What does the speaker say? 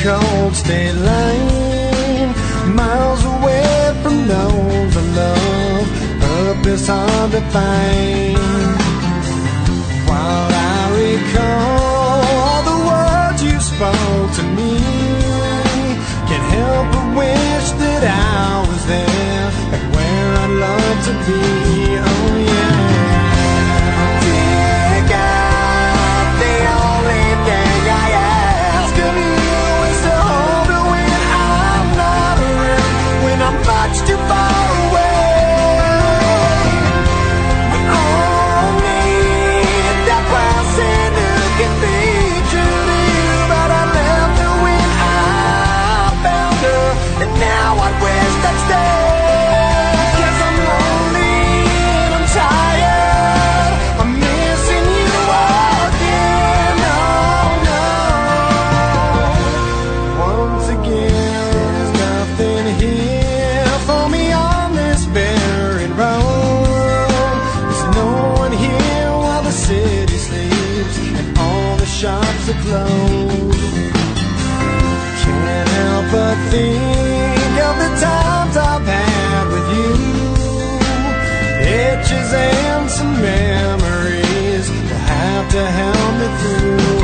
cold state line, miles away from those I love, purpose hard to find. While I recall all the words you spoke to me, can't help but wish that I was there and where I'd love to be. Oh yeah. Pick up the only thing I ask of you is to hold me when I'm not around, when I'm much too far away. We all need that person who can be true to you, but I left her when I found her, and now I wish I'd stay. 'Cause I'm lonely and I'm tired, I'm missing you again. Oh no. Once again, there's nothing here for me on this barren road. There's no one here while the city sleeps and all the shops are closed. Can't help but think of the times I've had with you, itches and some memories will have to help me through.